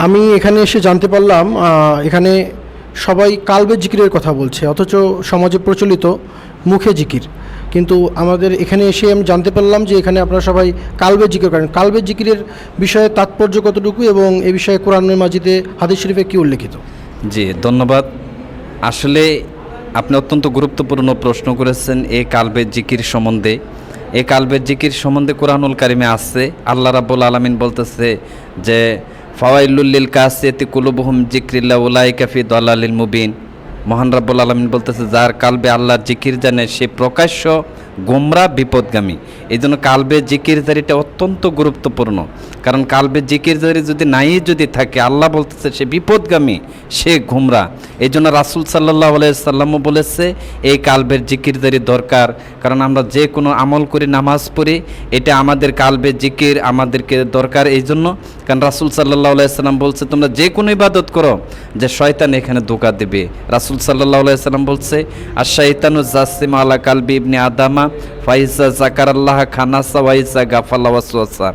আমি এখানে এসে জানতে পারলাম এখানে সবাই কালবে জিকিরের কথা বলছে, অথচ সমাজে প্রচলিত মুখে জিকির। কিন্তু আমাদের এখানে এসে আমি জানতে পারলাম যে এখানে আপনারা সবাই কালবে জিকির করেন। কালবে জিকিরের বিষয়ে তাৎপর্য কতটুকু এবং এ বিষয়ে কোরআনুল মাজিদে হাদিস শরীফে কী উল্লেখিত? জি, ধন্যবাদ। আসলে আপনি অত্যন্ত গুরুত্বপূর্ণ প্রশ্ন করেছেন এই কালবের জিকির সম্বন্ধে। এই কালবের জিকির সম্বন্ধে কোরআনুল কারিমে আছে, আল্লাহ রাব্বুল আলামিন বলতেছে যে ফাওয়াইলুল লিল কাসিয়াতি কুলুবুহুম যিকরিল্লাহ উলাইকা ফি দালালিল মুবিন। মহান রাব্বুল আলামিন বলতেছে যার কালবে আল্লাহর জিকির জানে সে প্রকাশ্য গোমরা বিপদগামী। এই জন্য কালবে জিকিরজারিটা অত্যন্ত গুরুত্বপূর্ণ, কারণ কালবে জিকিরজারি যদি থাকে, আল্লাহ বলতেছে সে বিপদগামী, সে গোমরা। এই জন্য রাসূল সাল্লাল্লাহু আলাইহি সাল্লামও বলেছে এই কালবের জিকিরজারি দরকার, কারণ আমরা যে কোনো আমল করি, নামাজ পড়ি, এটা আমাদের কালবে জিকির আমাদেরকে দরকার। এই জন্য কারণ রাসূল সাল্লাল্লাহু আলাইহি সাল্লাম বলছে তোমরা যে কোনো ইবাদত করো যে শয়তান এখানে ধোঁকা দেবে। রাসূল সাল্লাল্লাহু আলাইহি সাল্লাম বলছে আশ-শাইতানু জাসিমা আলা কালবি ইবনে আদামা ফাইজা যাকারাল্লাহ খানাসা ওয়াইজা গাফালা ওয়াসওয়াসা।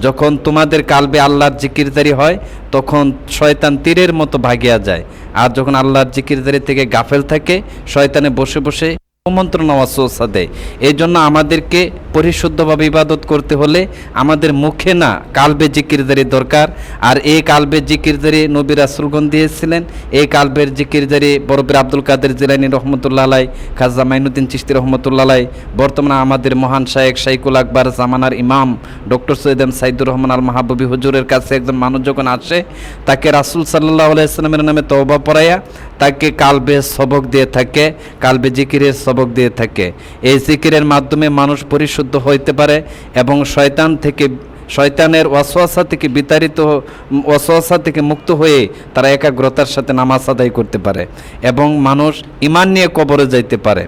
যখন তোমাদের কালবে আল্লাহর জিকিরজারি হয় তখন শয়তান তীরের মতো ভাগিয়া যায়, আর যখন আল্লাহর জিকিরজারি থেকে গাফেল থাকে শয়তানে বসে বসে কুমন্ত্রণা ওয়াসওয়াসা দেয়। এই জন্য আমাদেরকে পরিশুদ্ধভাবে ইবাদত করতে হলে আমাদের মুখে না, কালবে জিকিরজারি দরকার। আর এই কালবে জিকিরজারি নবী রাসূলগণ দিয়েছিলেন। এই কালবের জিকিরজারি বরপীর আব্দুল কাদের জিলানী রহমতুল্লাহ আলাই, খাজা মাইনুদ্দিন চিশতি রহমতুল্লাহ আলাই, বর্তমানে আমাদের মহান শায়েখ শাইকুল আকবর জামানার ইমাম ডক্টর সৈয়দ এম সাইদুর রহমান আল মাহবুবী হুজুরের কাছে একজন মানুষ যখন আসে তাকে রাসূল সাল্লাল্লাহু আলাইহি সাল্লামের নামে তওবা পড়াইয়া তাকে কালবে সবক দিয়ে থাকে, কালবে জিকিরের সবক দিয়ে থাকে। এই জিকিরের মাধ্যমে মানুষ পরিশুদ্ধ হইতে পারে এবং শয়তানের ওয়াসওয়াসা থেকে বিতাড়িত, ওয়াসওয়াসা থেকে মুক্ত হয়ে তারা একাগ্রতার সাথে নামাজ আদায় করতে পারে এবং মানুষ ঈমান নিয়ে কবরে যাইতে পারে।